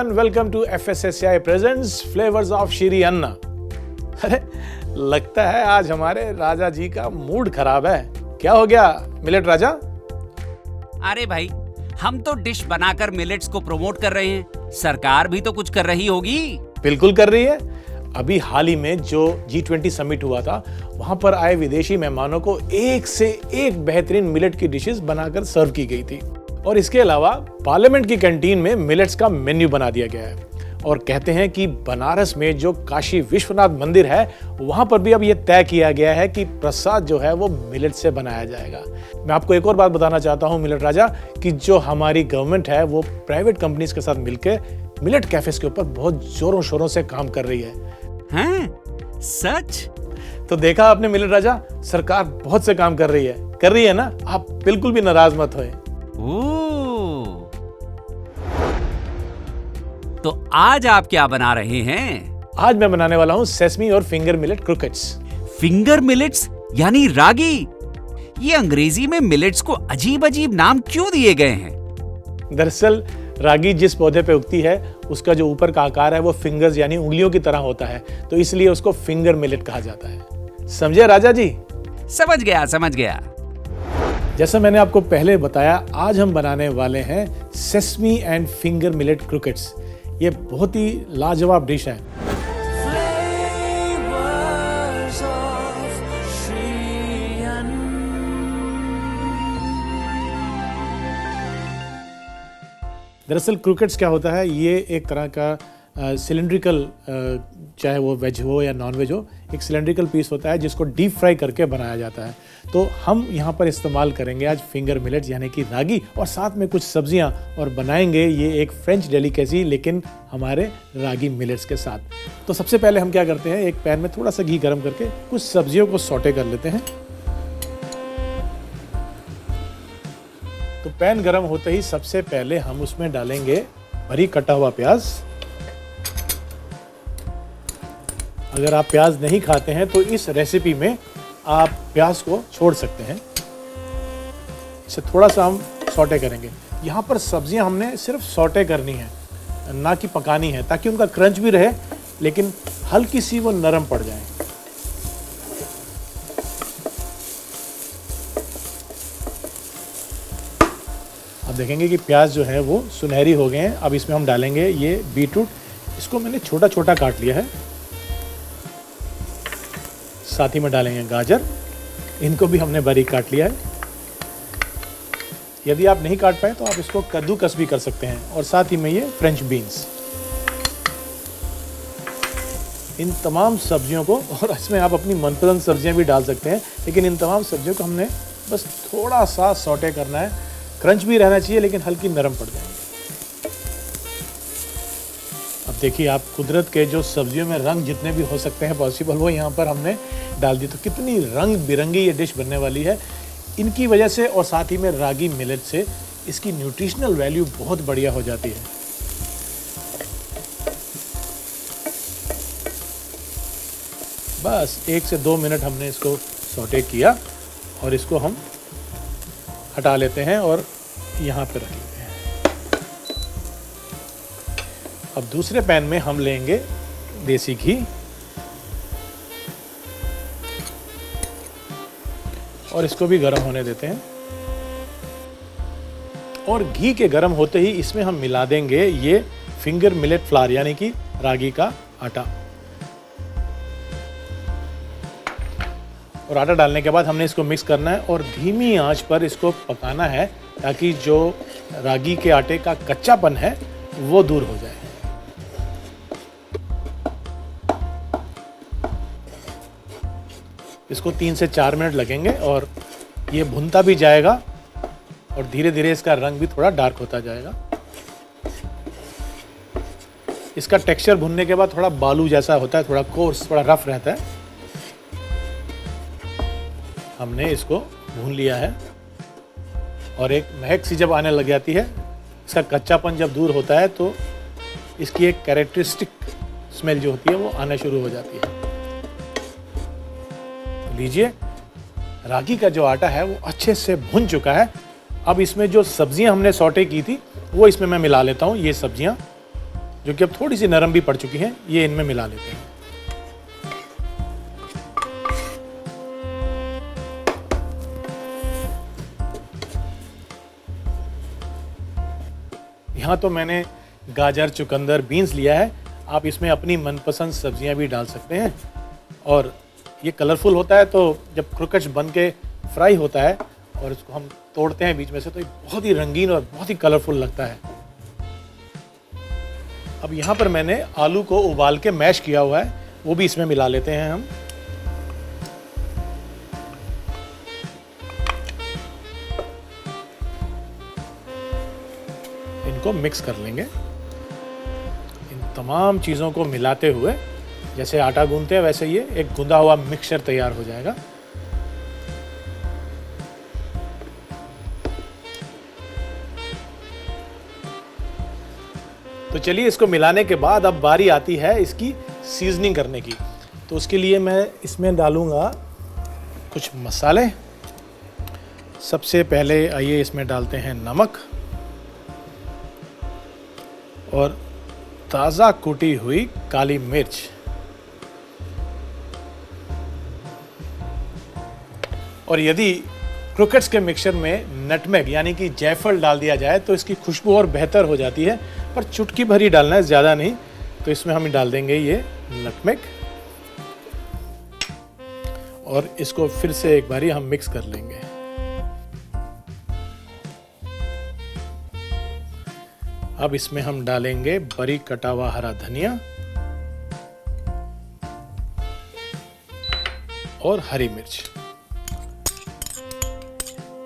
everyone, welcome to FSSAI presents Flavors of Shri अन्ना। अरे लगता है आज हमारे राजा जी का मूड खराब है। क्या हो गया मिलेट राजा? अरे भाई, हम तो डिश बनाकर मिलेट्स को प्रमोट कर रहे हैं, सरकार भी तो कुछ कर रही होगी। बिल्कुल कर रही है। अभी हाल ही में जो G20 समिट हुआ था, वहां पर आए विदेशी मेहमानों को एक से एक बेहतरीन मिलेट की डिशेस बनाकर सर्व की गई थी। और इसके अलावा पार्लियामेंट की कैंटीन में मिलेट्स का मेन्यू बना दिया गया है। और कहते हैं कि बनारस में जो काशी विश्वनाथ मंदिर है, वहां पर भी अब यह तय किया गया है कि प्रसाद जो है वो मिलेट से बनाया जाएगा। मैं आपको एक और बात बताना चाहता हूं मिलेट राजा, कि जो हमारी गवर्नमेंट है वो प्राइवेट कंपनीज के साथ मिलकर मिलेट कैफेज के ऊपर बहुत जोरों शोरों से काम कर रही है। हैं? सच? तो देखा आपने मिलेट राजा, सरकार बहुत से काम कर रही है ना। आप बिल्कुल भी नाराज मत होए। तो आज आप क्या बना रहे हैं? आज मैं बनाने वाला हूं सेसमी और finger millet croquettes. Finger millets यानी रागी। ये अंग्रेजी में मिलेट्स को अजीब अजीब नाम क्यों दिए गए हैं? दरअसल रागी जिस पौधे पे उगती है, उसका जो ऊपर का आकार है वो फिंगर्स यानी उंगलियों की तरह होता है, तो इसलिए उसको फिंगर मिलेट कहा जाता है। समझे राजा जी? समझ गया। जैसा मैंने आपको पहले बताया, आज हम बनाने वाले हैं sesame and finger millet croquettes. ये बहुत ही लाजवाब डिश है। दरअसल क्रोकेट्स क्या होता है, ये एक तरह का सिलेंड्रिकल, चाहे वो वेज हो या नॉन वेज हो, एक सिलेंड्रिकल पीस होता है जिसको डीप फ्राई करके बनाया जाता है। तो हम यहाँ पर इस्तेमाल करेंगे आज फिंगर मिलेट्स यानी कि रागी, और साथ में कुछ सब्जियाँ, और बनाएंगे ये एक फ्रेंच डेलिकेसी लेकिन हमारे रागी मिलेट्स के साथ। तो सबसे पहले हम क्या करते हैं, एक पैन में थोड़ा सा घी गर्म करके कुछ सब्जियों को सौटे कर लेते हैं। तो पैन गर्म होते ही सबसे पहले हम उसमें डालेंगे बारीक कटा हुआ प्याज। अगर आप प्याज नहीं खाते हैं तो इस रेसिपी में आप प्याज को छोड़ सकते हैं। इसे थोड़ा सा हम सौटे करेंगे। यहाँ पर सब्जियां हमने सिर्फ सौटे करनी है, ना कि पकानी है, ताकि उनका क्रंच भी रहे लेकिन हल्की सी वो नरम पड़ जाए। अब देखेंगे कि प्याज जो है वो सुनहरी हो गए हैं। अब इसमें हम डालेंगे ये बीटरूट। इसको मैंने छोटा छोटा काट लिया है। साथ ही में डालेंगे गाजर, इनको भी हमने बारीक काट लिया है। यदि आप नहीं काट पाए तो आप इसको कद्दूकस भी कर सकते हैं। और साथ ही में ये फ्रेंच बीन्स। इन तमाम सब्जियों को, और इसमें आप अपनी मनपसंद सब्जियां भी डाल सकते हैं, लेकिन इन तमाम सब्जियों को हमने बस थोड़ा सा सौटे करना है। क्रंच भी रहना चाहिए लेकिन हल्की नरम पड़ जाएंगे। अब देखिए, आप कुदरत के जो सब्जियों में रंग जितने भी हो सकते हैं पॉसिबल, वो यहाँ पर हमने डाल दी। तो कितनी रंग बिरंगी ये डिश बनने वाली है इनकी वजह से, और साथ ही में रागी मिलेट से इसकी न्यूट्रिशनल वैल्यू बहुत बढ़िया हो जाती है। बस 1 से 2 मिनट हमने इसको सौटे किया और इसको हम हटा लेते हैं और यहाँ पे रख लेते हैं। अब दूसरे पैन में हम लेंगे देसी घी, और इसको भी गर्म होने देते हैं। और घी के गर्म होते ही इसमें हम मिला देंगे ये फिंगर मिलेट फ्लावर यानी कि रागी का आटा। और आटा डालने के बाद हमने इसको मिक्स करना है और धीमी आंच पर इसको पकाना है, ताकि जो रागी के आटे का कच्चापन है वो दूर हो जाए। इसको 3 से 4 मिनट लगेंगे और ये भुनता भी जाएगा और धीरे धीरे इसका रंग भी थोड़ा डार्क होता जाएगा। इसका टेक्सचर भुनने के बाद थोड़ा बालू जैसा होता है, थोड़ा कोर्स, थोड़ा रफ रहता है। हमने इसको भून लिया है और एक महक सी जब आने लग जाती है, इसका कच्चापन जब दूर होता है, तो इसकी एक कैरेक्टरिस्टिक स्मेल जो होती है वो आना शुरू हो जाती है। लीजिए, रागी का जो आटा है वो अच्छे से भुन चुका है। अब इसमें जो सब्जियां हमने सौटे की थी वो इसमें मैं मिला लेता हूँ। ये सब्जियां जो कि अब थोड़ी सी नरम भी पड़ चुकी हैं, ये इनमें मिला लेते हैं। यहाँ तो मैंने गाजर, चुकंदर, बीन्स लिया है। आप इसमें अपनी मनपसंद सब्जियां भी डाल सकते हैं और ये कलरफुल होता है, तो जब क्रोकेट्स बन के फ्राई होता है और इसको हम तोड़ते हैं बीच में से, तो ये बहुत ही रंगीन और बहुत ही कलरफुल लगता है। अब यहाँ पर मैंने आलू को उबाल के मैश किया हुआ है, वो भी इसमें मिला लेते हैं हम। इनको मिक्स कर लेंगे। इन तमाम चीज़ों को मिलाते हुए, जैसे आटा गूंथते हैं वैसे ये एक गूंदा हुआ मिक्सचर तैयार हो जाएगा। तो चलिए, इसको मिलाने के बाद अब बारी आती है इसकी सीजनिंग करने की। तो उसके लिए मैं इसमें डालूंगा कुछ मसाले। सबसे पहले आइए इसमें डालते हैं नमक और ताज़ा कुटी हुई काली मिर्च। और यदि क्रोकेट्स के मिक्सचर में नटमेग यानी कि जायफल डाल दिया जाए तो इसकी खुशबू और बेहतर हो जाती है, पर चुटकी भर ही डालना है, ज़्यादा नहीं। तो इसमें हम डाल देंगे ये नटमेग और इसको फिर से एक बारी हम मिक्स कर लेंगे। अब इसमें हम डालेंगे बारीक कटा हुआ हरा धनिया और हरी मिर्च।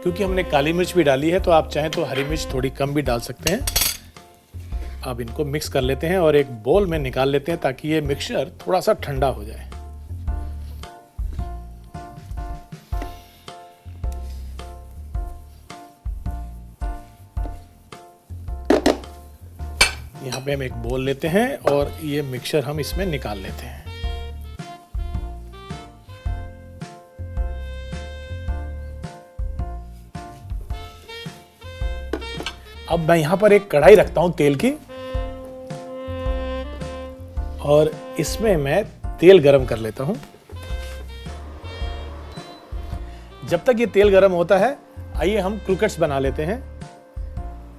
क्योंकि हमने काली मिर्च भी डाली है तो आप चाहें तो हरी मिर्च थोड़ी कम भी डाल सकते हैं। अब इनको मिक्स कर लेते हैं और एक बोल में निकाल लेते हैं ताकि ये मिक्सचर थोड़ा सा ठंडा हो जाए। यहाँ पे हम एक बोल लेते हैं और ये मिक्सचर हम इसमें निकाल लेते हैं। अब मैं यहाँ पर एक कढ़ाई रखता हूँ तेल की और इसमें मैं तेल गरम कर लेता हूँ। जब तक ये तेल गरम होता है, आइए हम क्रोकेट्स बना लेते हैं।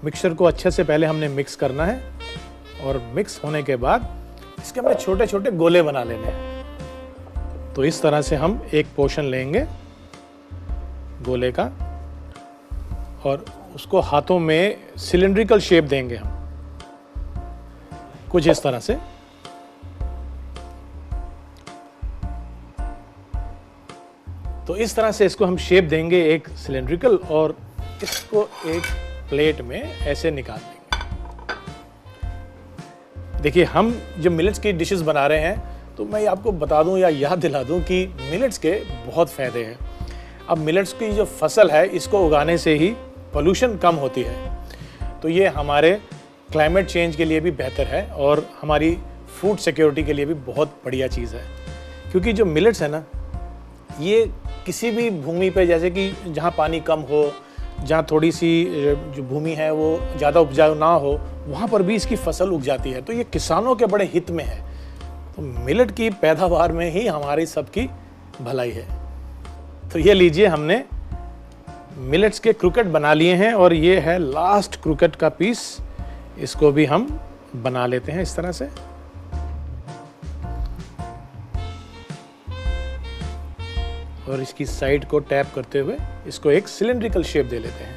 मिक्सचर को अच्छे से पहले हमने मिक्स करना है और मिक्स होने के बाद इसके हमने छोटे छोटे गोले बना लेने हैं। तो इस तरह से हम एक पोर्शन लेंगे गोले का और उसको हाथों में सिलिंड्रिकल शेप देंगे हम, कुछ इस तरह से। तो इस तरह से इसको हम शेप देंगे एक सिलिंड्रिकल, और इसको एक प्लेट में ऐसे निकाल देंगे। देखिए, हम जब मिलेट्स की डिशेस बना रहे हैं तो मैं आपको बता दूं या याद दिला दूं कि मिलेट्स के बहुत फायदे हैं। अब मिलेट्स की जो फसल है, इसको उगाने से ही पोल्यूशन कम होती है, तो ये हमारे क्लाइमेट चेंज के लिए भी बेहतर है और हमारी फूड सिक्योरिटी के लिए भी बहुत बढ़िया चीज़ है। क्योंकि जो मिलेट्स है ना, ये किसी भी भूमि पे, जैसे कि जहाँ पानी कम हो, जहाँ थोड़ी सी जो भूमि है वो ज़्यादा उपजाऊ ना हो, वहाँ पर भी इसकी फसल उग जाती है। तो ये किसानों के बड़े हित में है। तो मिलेट की पैदावार में ही हमारी सबकी भलाई है। तो ये लीजिए, हमने मिलेट्स के क्रोकेट बना लिए हैं और ये है लास्ट क्रोकेट का पीस। इसको भी हम बना लेते हैं इस तरह से। और इसकी साइड को टैप करते हुए इसको एक सिलिंड्रिकल शेप दे लेते हैं।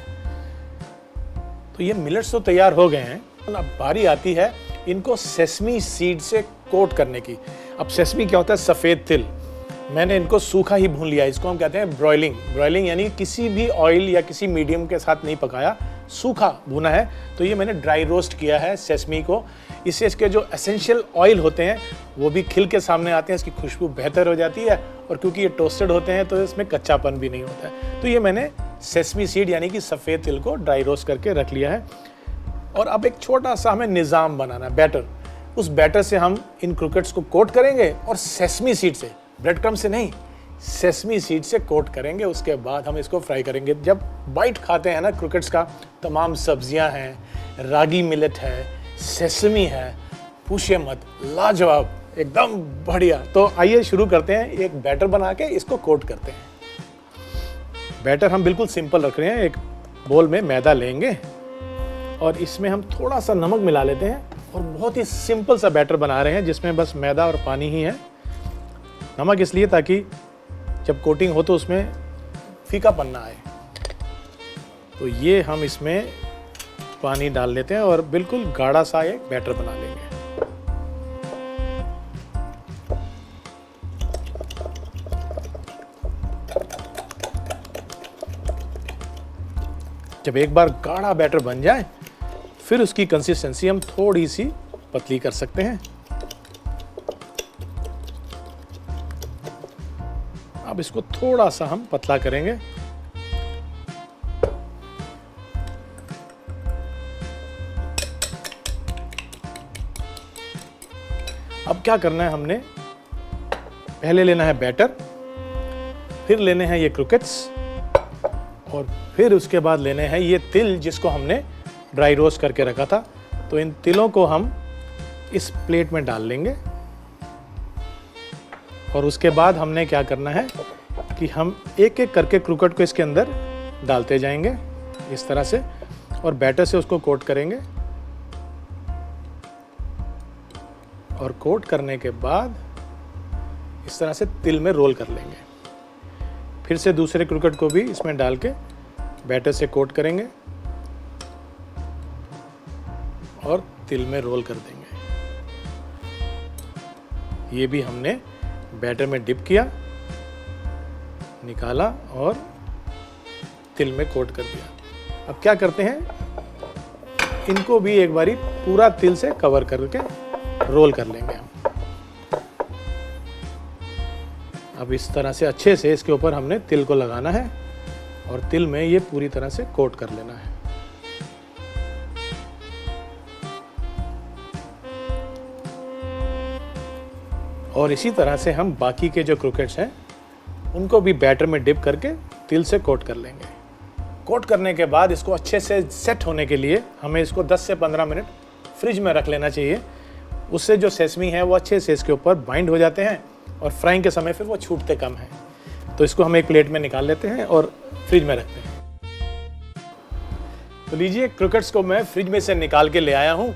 तो ये मिलेट्स तो तैयार हो गए हैं। अब बारी आती है इनको सेसमी सीड से कोट करने की। अब सेसमी क्या होता है? सफ़ेद तिल। मैंने इनको सूखा ही भून लिया। इसको हम कहते हैं ब्रॉयलिंग। ब्रॉयलिंग यानी किसी भी ऑयल या किसी मीडियम के साथ नहीं पकाया, सूखा भुना है। तो ये मैंने ड्राई रोस्ट किया है सेसमी को। इससे इसके जो एसेंशियल ऑयल होते हैं वो भी खिल के सामने आते हैं, इसकी खुशबू बेहतर हो जाती है, और क्योंकि ये टोस्टेड होते हैं तो इसमें कच्चापन भी नहीं होता है। तो ये मैंने सेसमी सीड यानी कि सफ़ेद तिल को ड्राई रोस्ट करके रख लिया है। और अब एक छोटा सा हमें निज़ाम बनाना है, बैटर। उस बैटर से हम इन क्रोकेट्स को कोट करेंगे और सेसमी सीड से, ब्रेड क्रम्ब से नहीं, सेसमी सीड से कोट करेंगे। उसके बाद हम इसको फ्राई करेंगे। जब बाइट खाते हैं ना क्रोकेट्स का, तमाम सब्जियां हैं, रागी मिलेट है, सेसमी है, पूछिए मत, लाजवाब, एकदम बढ़िया। तो आइए शुरू करते हैं, एक बैटर बना के इसको कोट करते हैं। बैटर हम बिल्कुल सिंपल रख रहे हैं। एक बोल में मैदा लेंगे और इसमें हम थोड़ा सा नमक मिला लेते हैं और बहुत ही सिंपल सा बैटर बना रहे हैं जिसमें बस मैदा और पानी ही है। नमक इसलिए ताकि जब कोटिंग हो तो उसमें फीकापन ना आए। तो ये हम इसमें पानी डाल लेते हैं और बिल्कुल गाढ़ा सा एक बैटर बना लेंगे। जब एक बार गाढ़ा बैटर बन जाए फिर उसकी कंसिस्टेंसी हम थोड़ी सी पतली कर सकते हैं। अब इसको थोड़ा सा हम पतला करेंगे। अब क्या करना है, हमने पहले लेना है बैटर, फिर लेने हैं ये क्रूकेट्स और फिर उसके बाद लेने हैं ये तिल जिसको हमने ड्राई रोस्ट करके रखा था। तो इन तिलों को हम इस प्लेट में डाल लेंगे और उसके बाद हमने क्या करना है कि हम एक एक करके क्रूकेट को इसके अंदर डालते जाएंगे इस तरह से और बैटर से उसको कोट करेंगे। और कोट करने के बाद इस तरह से तिल में रोल कर लेंगे। फिर से दूसरे क्रूकेट को भी इसमें डाल के बैटर से कोट करेंगे और तिल में रोल कर देंगे। ये भी हमने बैटर में डिप किया, निकाला और तिल में कोट कर दिया। अब क्या करते हैं, इनको भी एक बारी पूरा तिल से कवर करके रोल कर लेंगे हम। अब इस तरह से अच्छे से इसके ऊपर हमने तिल को लगाना है और तिल में ये पूरी तरह से कोट कर लेना है। और इसी तरह से हम बाकी के जो क्रूकेट्स हैं उनको भी बैटर में डिप करके तिल से कोट कर लेंगे। कोट करने के बाद इसको अच्छे से सेट होने के लिए हमें इसको 10 से 15 मिनट फ्रिज में रख लेना चाहिए। उससे जो सेसमी है वो अच्छे से इसके ऊपर बाइंड हो जाते हैं और फ्राइंग के समय फिर वो छूटते कम हैं। तो इसको हम एक प्लेट में निकाल लेते हैं और फ्रिज में रखते हैं। तो लीजिए, क्रूकेट्स को मैं फ्रिज में से निकाल के ले आया हूँ।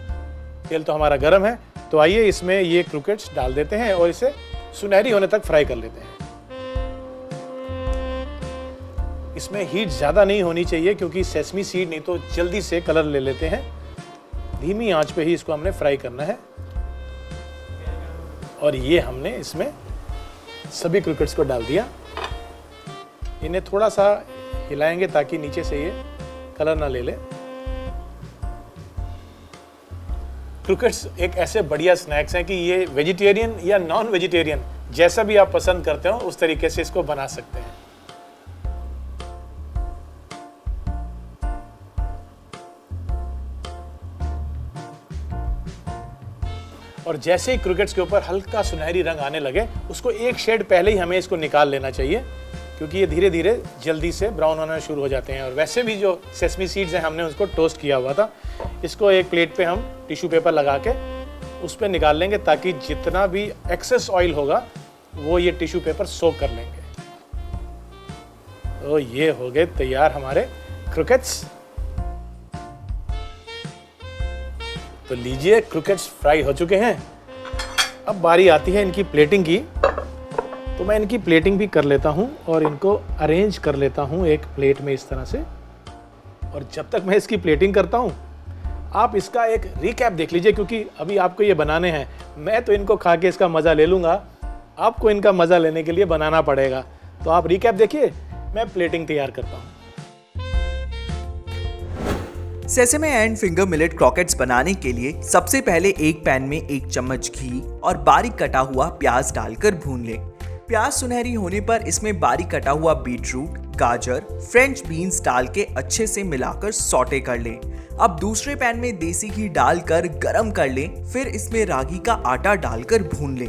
तेल तो हमारा गर्म है, तो आइए इसमें ये क्रूकेट्स डाल देते हैं और इसे सुनहरी होने तक फ्राई कर लेते हैं। इसमें हीट ज़्यादा नहीं होनी चाहिए क्योंकि सेसमी सीड नहीं तो जल्दी से कलर ले लेते हैं। धीमी आंच पे ही इसको हमने फ्राई करना है। और ये हमने इसमें सभी क्रूकेट्स को डाल दिया। इन्हें थोड़ा सा हिलाएंगे ताकि नीचे से ये कलर ना ले ले। क्रूकेट्स एक ऐसे बढ़िया स्नैक्स हैं कि ये वेजिटेरियन या नॉन वेजिटेरियन जैसा भी आप पसंद करते हो उस तरीके से इसको बना सकते हैं। और जैसे ही क्रूकेट्स के ऊपर हल्का सुनहरी रंग आने लगे उसको एक शेड पहले ही हमें इसको निकाल लेना चाहिए क्योंकि ये धीरे धीरे जल्दी से ब्राउन होना शुरू हो जाते हैं। और वैसे भी जो सेसमी सीड्स हैं हमने उसको टोस्ट किया हुआ था। इसको एक प्लेट पे हम टिश्यू पेपर लगा के उस पर निकाल लेंगे ताकि जितना भी एक्सेस ऑयल होगा वो ये टिश्यू पेपर सोक कर लेंगे। तो ये हो गए तैयार हमारे क्रूकेट्स। तो लीजिए, क्रूकेट्स फ्राई हो चुके हैं। अब बारी आती है इनकी प्लेटिंग की। तो मैं इनकी प्लेटिंग भी कर लेता हूं और इनको अरेंज कर लेता हूं एक प्लेट में इस तरह से। और जब तक मैं इसकी प्लेटिंग करता हूं आप इसका एक रिकैप देख लीजिए क्योंकि अभी आपको ये बनाने हैं। मैं तो इनको खा के इसका मज़ा ले लूँगा, आपको इनका मज़ा लेने के लिए बनाना पड़ेगा। तो आप रिकैप देखिए, मैं प्लेटिंग तैयार करता हूँ। सेसेमे एंड फिंगर मिलेट क्रॉकेट्स बनाने के लिए सबसे पहले एक पैन में 1 चम्मच घी और बारीक कटा हुआ प्याज डालकर भून लें। प्याज सुनहरी होने पर इसमें बारीक कटा हुआ बीटरूट, गाजर, फ्रेंच बीन्स डाल के अच्छे से मिलाकर सौटे कर लें। अब दूसरे पैन में देसी घी डालकर गरम कर लें। फिर इसमें रागी का आटा डालकर भून लें।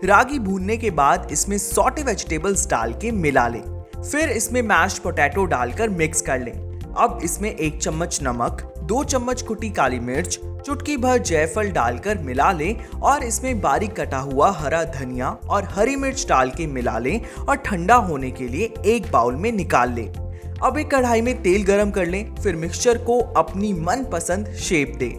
रागी भूनने के बाद इसमें सौटे वेजिटेबल्स डाल के मिला लें। फिर इसमें मैश्ड पोटैटो डालकर मिक्स कर लें। अब इसमें 1 चम्मच नमक, 2 चम्मच कुटी काली मिर्च, चुटकी भर जायफल डालकर मिला लें और इसमें बारीक कटा हुआ हरा धनिया और हरी मिर्च डाल के मिला लें और ठंडा होने के लिए एक बाउल में निकाल लें। अब एक कढ़ाई में तेल गरम कर लें, फिर मिक्सचर को अपनी मनपसंद शेप दें।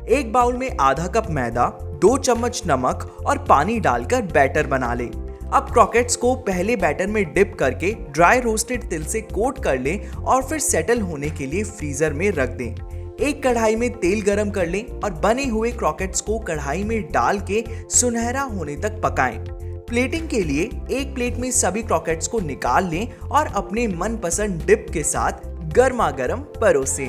एक बाउल में आधा कप मैदा, 2 चम्मच नमक और पानी डालकर बैटर बना लें। अब क्रॉकेट्स को पहले बैटर में डिप करके ड्राई रोस्टेड तिल से कोट कर लें और फिर सेटल होने के लिए फ्रीजर में रख दें। एक कढ़ाई में तेल गरम कर लें और बने हुए क्रॉकेट्स को कढ़ाई में डाल के सुनहरा होने तक पकाएं। प्लेटिंग के लिए एक प्लेट में सभी क्रॉकेट्स को निकाल लें और अपने मनपसंद डिप के साथ गर्मा गर्म परोसें।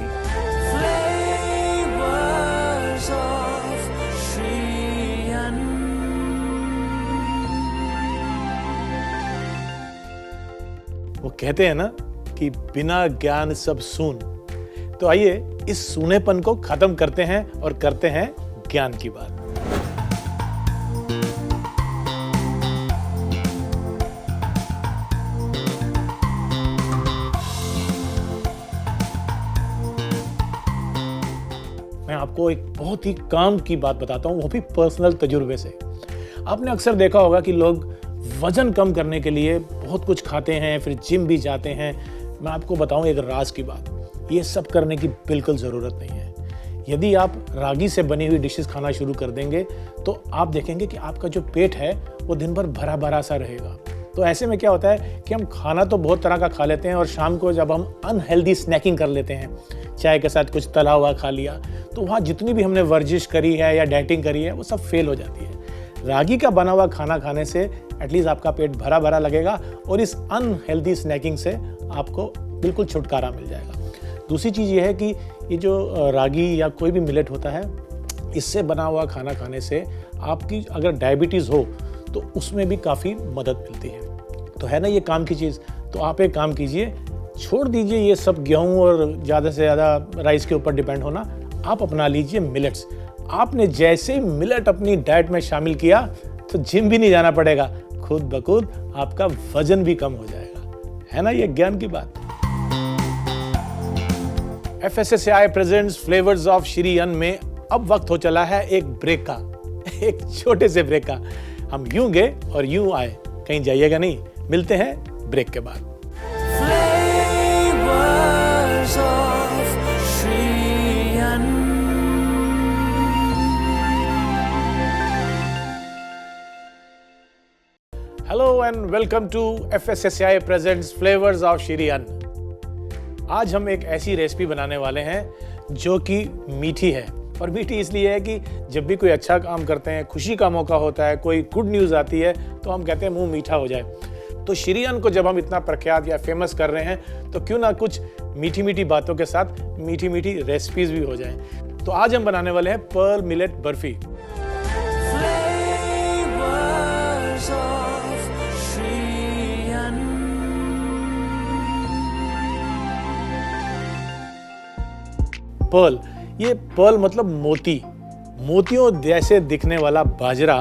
वो कहते हैं ना कि बिना ज्ञान सब सून। तो आइए इस सूनेपन को खत्म करते हैं और करते हैं ज्ञान की बात। मैं आपको एक बहुत ही काम की बात बताता हूं, वो भी पर्सनल तजुर्बे से। आपने अक्सर देखा होगा कि लोग वजन कम करने के लिए बहुत कुछ खाते हैं, फिर जिम भी जाते हैं। मैं आपको बताऊं एक राज की बात, ये सब करने की बिल्कुल ज़रूरत नहीं है। यदि आप रागी से बनी हुई डिशेस खाना शुरू कर देंगे तो आप देखेंगे कि आपका जो पेट है वो दिन भर भरा भरा सा रहेगा। तो ऐसे में क्या होता है कि हम खाना तो बहुत तरह का खा लेते हैं और शाम को जब हम अनहेल्दी स्नैकिंग कर लेते हैं, चाय के साथ कुछ तला हुआ खा लिया, तो वहाँ जितनी भी हमने वर्जिश करी है या डाइटिंग करी है वो सब फेल हो जाती है। रागी का बना हुआ खाना खाने से एटलीस्ट आपका पेट भरा भरा लगेगा और इस अनहेल्दी स्नैकिंग से आपको बिल्कुल छुटकारा मिल जाएगा। दूसरी चीज़ ये है कि ये जो रागी या कोई भी मिलेट होता है, इससे बना हुआ खाना खाने से आपकी अगर डायबिटीज़ हो तो उसमें भी काफ़ी मदद मिलती है। तो है ना ये काम की चीज़। तो आप एक काम कीजिए, छोड़ दीजिए ये सब गेहूँ और ज़्यादा से ज़्यादा राइस के ऊपर डिपेंड होना, आप अपना लीजिए मिलेट्स। आपने जैसे ही मिलेट अपनी डाइट में शामिल किया तो जिम भी नहीं जाना पड़ेगा, खुद ब खुद आपका वजन भी कम हो जाएगा। है ना ये ज्ञान की बात। FSSAI presents flavours of Shri अन्न में अब वक्त हो चला है एक ब्रेक का, एक छोटे से ब्रेक का। हम यूं गए और यूं आए, कहीं जाइएगा नहीं। मिलते हैं ब्रेक के बाद। Hello and welcome to FSSAI presents flavours of Shri Anna. आज हम एक ऐसी रेसिपी बनाने वाले हैं जो कि मीठी है। और मीठी इसलिए है कि जब भी कोई अच्छा काम करते हैं, खुशी का मौका होता है, कोई गुड न्यूज़ आती है, तो हम कहते हैं मुंह मीठा हो जाए। तो श्री अन्न को जब हम इतना प्रख्यात या फेमस कर रहे हैं तो क्यों ना कुछ मीठी मीठी बातों के साथ मीठी मीठी रेसिपीज भी हो जाएं। तो आज हम बनाने वाले हैं पर्ल मिलेट बर्फी। पर्ल, ये पर्ल मतलब मोती, मोतियों जैसे दिखने वाला बाजरा,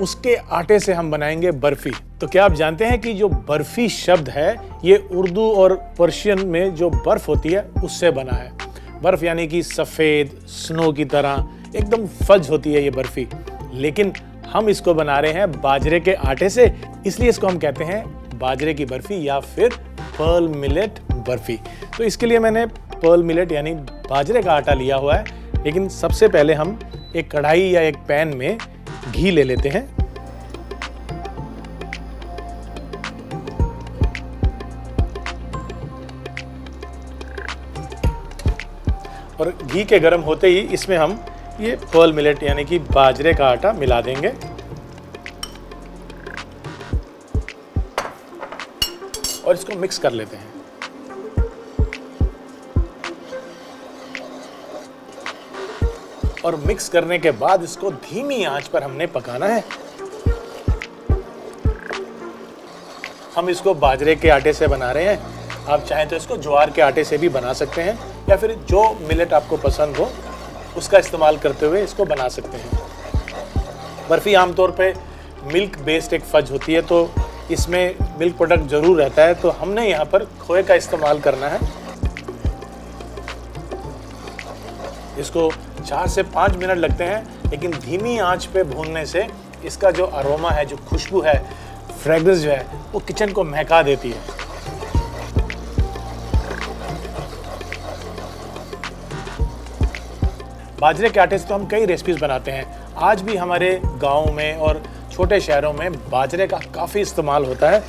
उसके आटे से हम बनाएंगे बर्फी। तो क्या आप जानते हैं कि जो बर्फी शब्द है ये उर्दू और पर्शियन में जो बर्फ होती है उससे बना है। बर्फ यानी कि सफ़ेद स्नो की तरह एकदम फज होती है ये बर्फी, लेकिन हम इसको बना रहे हैं बाजरे के आटे से, इसलिए इसको हम कहते हैं बाजरे की बर्फी या फिर पर्ल मिलेट बर्फी। तो इसके लिए मैंने पर्ल मिलेट यानी बाजरे का आटा लिया हुआ है, लेकिन सबसे पहले हम एक कढ़ाई या एक पैन में घी ले लेते हैं। और घी के गर्म होते ही इसमें हम ये पर्ल मिलेट यानी कि बाजरे का आटा मिला देंगे। और इसको मिक्स कर लेते हैं। और मिक्स करने के बाद इसको धीमी आंच पर हमने पकाना है। हम इसको बाजरे के आटे से बना रहे हैं, आप चाहें तो इसको ज्वार के आटे से भी बना सकते हैं या फिर जो मिलेट आपको पसंद हो उसका इस्तेमाल करते हुए इसको बना सकते हैं। बर्फ़ी आमतौर पे मिल्क बेस्ड एक फज होती है, तो इसमें मिल्क प्रोडक्ट ज़रूर रहता है, तो हमने यहाँ पर खोए का इस्तेमाल करना है। इसको 4 से 5 मिनट लगते हैं, लेकिन धीमी आंच पे भूनने से इसका जो अरोमा है, जो खुशबू है, फ्रेग्रेंस जो है, वो किचन को महका देती है। बाजरे के आटे से तो हम कई रेसिपीज बनाते हैं। आज भी हमारे गाँव में और छोटे शहरों में बाजरे का काफ़ी इस्तेमाल होता है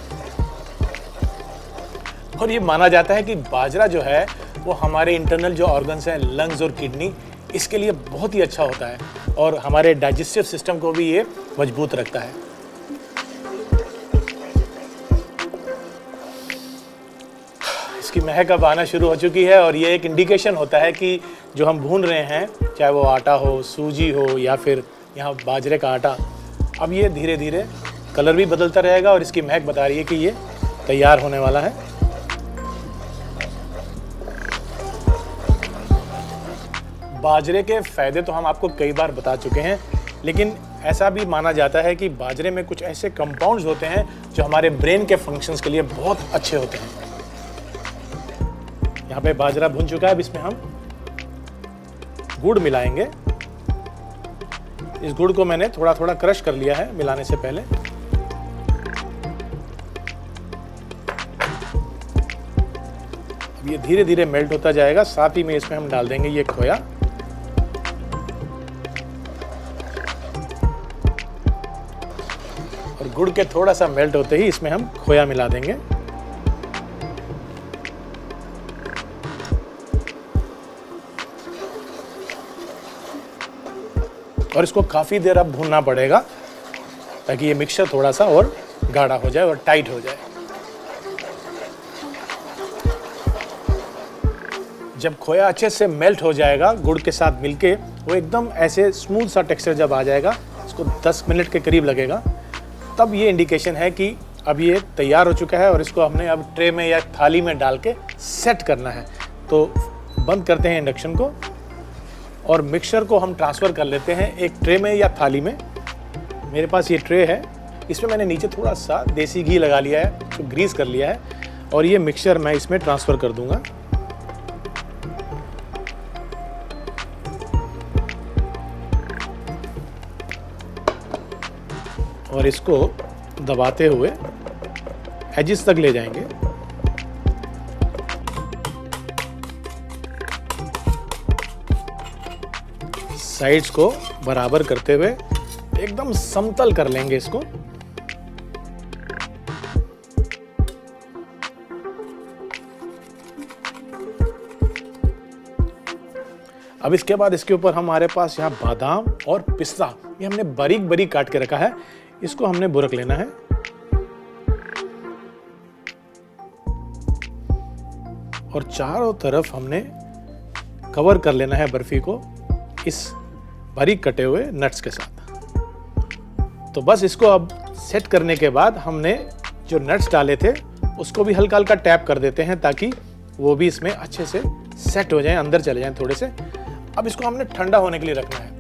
और ये माना जाता है कि बाजरा जो है वो हमारे इंटरनल जो ऑर्गन्स हैं, लंग्स और किडनी, इसके लिए बहुत ही अच्छा होता है और हमारे डाइजेस्टिव सिस्टम को भी ये मजबूत रखता है। इसकी महक अब आना शुरू हो चुकी है और ये एक इंडिकेशन होता है कि जो हम भून रहे हैं, चाहे वो आटा हो, सूजी हो या फिर यहाँ बाजरे का आटा, अब ये धीरे धीरे कलर भी बदलता रहेगा और इसकी महक बता रही है कि ये तैयार होने वाला है। बाजरे के फ़ायदे तो हम आपको कई बार बता चुके हैं, लेकिन ऐसा भी माना जाता है कि बाजरे में कुछ ऐसे कंपाउंड्स होते हैं जो हमारे ब्रेन के फंक्शंस के लिए बहुत अच्छे होते हैं। यहाँ पे बाजरा भुन चुका है, अब इसमें हम गुड़ मिलाएंगे। इस गुड़ को मैंने थोड़ा थोड़ा क्रश कर लिया है मिलाने से पहले। अब ये धीरे धीरे मेल्ट होता जाएगा, साथ ही में इसमें हम डाल देंगे ये खोया। और गुड़ के थोड़ा सा मेल्ट होते ही इसमें हम खोया मिला देंगे। और इसको काफ़ी देर अब भूनना पड़ेगा ताकि ये मिक्सचर थोड़ा सा और गाढ़ा हो जाए और टाइट हो जाए। जब खोया अच्छे से मेल्ट हो जाएगा गुड़ के साथ मिलके, वो एकदम ऐसे स्मूथ सा टेक्सचर जब आ जाएगा, इसको 10 मिनट के करीब लगेगा, तब ये इंडिकेशन है कि अब ये तैयार हो चुका है और इसको हमने अब ट्रे में या थाली में डाल के सेट करना है। तो बंद करते हैं इंडक्शन को और मिक्सचर को हम ट्रांसफ़र कर लेते हैं एक ट्रे में या थाली में। मेरे पास ये ट्रे है, इसमें मैंने नीचे थोड़ा सा देसी घी लगा लिया है, तो ग्रीस कर लिया है और ये मिक्सचर मैं इसमें ट्रांसफ़र कर दूंगा। और इसको दबाते हुए एजिस तक ले जाएंगे। साइड्स को बराबर करते हुए एकदम समतल कर लेंगे इसको। अब इसके बाद इसके ऊपर हमारे पास यहाँ बादाम और पिस्ता, ये हमने बारीक बारीक काट के रखा है, इसको हमने बुरक लेना है। और चारों तरफ हमने कवर कर लेना है बर्फी को इस बारीक कटे हुए नट्स के साथ। तो बस इसको अब सेट करने के बाद हमने जो नट्स डाले थे उसको भी हल्का हल्का टैप कर देते हैं ताकि वो भी इसमें अच्छे से सेट हो जाएं, अंदर चले जाएं थोड़े से। अब इसको हमने ठंडा होने के लिए रखना है।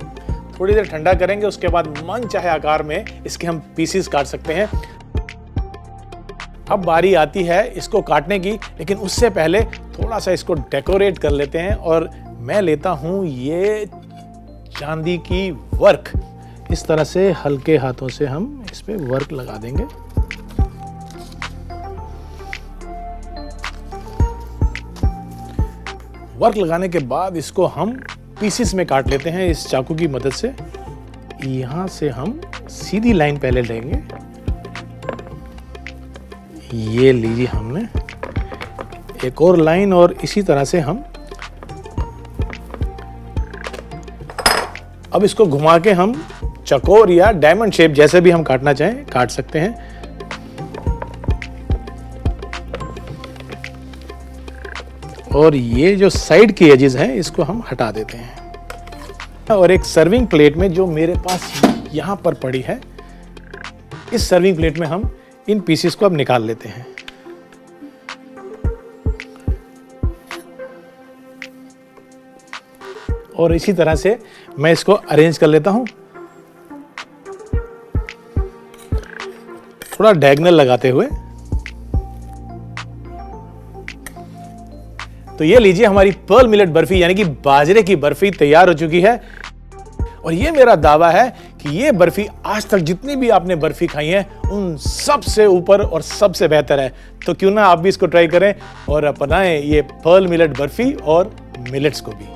थोड़ी देर ठंडा करेंगे, उसके बाद मन चाहे आकार में इसके हम पीसीस काट सकते हैं। अब बारी आती है इसको काटने की, लेकिन उससे पहले थोड़ा सा इसको डेकोरेट कर लेते हैं और मैं लेता हूँ ये चांदी की वर्क। इस तरह से हल्के हाथों से हम इस पे वर्क लगा देंगे। वर्क लगाने के बाद इसको हम पीसेस में काट लेते हैं इस चाकू की मदद से। यहां से हम सीधी लाइन पहले लेंगे, ये लीजिए हमने एक और लाइन, और इसी तरह से हम अब इसको घुमा के हम चकोर या डायमंड शेप जैसे भी हम काटना चाहें काट सकते हैं। और ये जो साइड की एजेस हैं इसको हम हटा देते हैं। और एक सर्विंग प्लेट में जो मेरे पास यहाँ पर पड़ी है, इस सर्विंग प्लेट में हम इन पीसेस को अब निकाल लेते हैं। और इसी तरह से मैं इसको अरेंज कर लेता हूं, थोड़ा डायगोनल लगाते हुए। तो तो ये लीजिए हमारी पर्ल मिलेट बर्फी यानी कि बाजरे की बर्फी तैयार हो चुकी है। और ये मेरा दावा है कि ये बर्फी आज तक जितनी भी आपने बर्फी खाई है उन सबसे ऊपर और सबसे बेहतर है। तो क्यों ना आप भी इसको ट्राई करें और अपनाएं ये पर्ल मिलेट बर्फी और मिलेट्स को भी।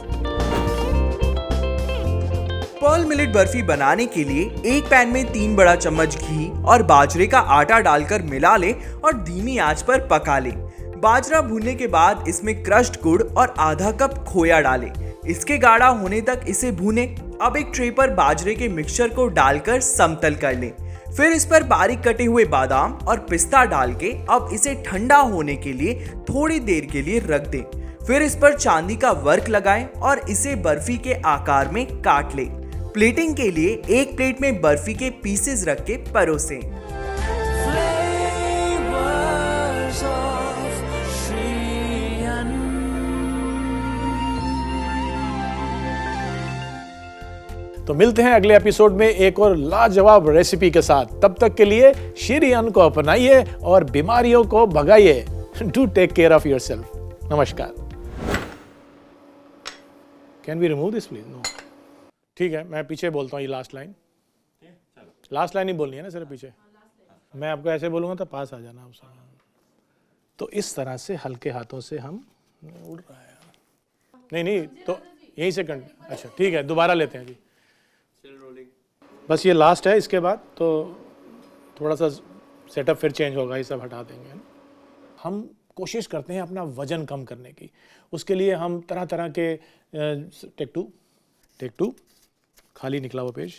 पर्ल मिलेट बर्फी बनाने के लिए एक पैन में 3 बड़ा चम्मच घी और बाजरे का आटा डालकर मिला ले और धीमी आंच पर पका ले। बाजरा भूनने के बाद इसमें क्रश्ड गुड़ और आधा कप खोया डालें। इसके गाढ़ा होने तक इसे भूने। अब एक ट्रे पर बाजरे के मिक्सचर को डालकर समतल कर लें। फिर इस पर बारीक कटे हुए बादाम और पिस्ता डाल के अब इसे ठंडा होने के लिए थोड़ी देर के लिए रख दें। फिर इस पर चांदी का वर्क लगाएं और इसे बर्फी के आकार में काट लें। प्लेटिंग के लिए एक प्लेट में बर्फी के पीसेस रख के परोसें। तो मिलते हैं अगले एपिसोड में एक और लाजवाब रेसिपी के साथ। तब तक के लिए श्री अन्न को अपनाइए और बीमारियों को भगाइए। Do take care of yourself. नमस्कार। Can we remove this please? No. ठीक है, मैं पीछे बोलता हूँ ये लास्ट लाइन। लास्ट लाइन ही बोलनी है ना सिर्फ पीछे। मैं आपको ऐसे बोलूंगा तो पास आ जाना आप। तो इस तरह से हल्के हाथों से हम उड़ रहा है। नहीं तो यहीं से अच्छा ठीक है, दोबारा लेते हैं जी। बस ये लास्ट है, इसके बाद तो थोड़ा सा सेटअप फिर चेंज होगा, ये सब हटा देंगे। हम कोशिश करते हैं अपना वजन कम करने की। उसके लिए हम तरह तरह के टेक टू खाली निकला हुआ पेज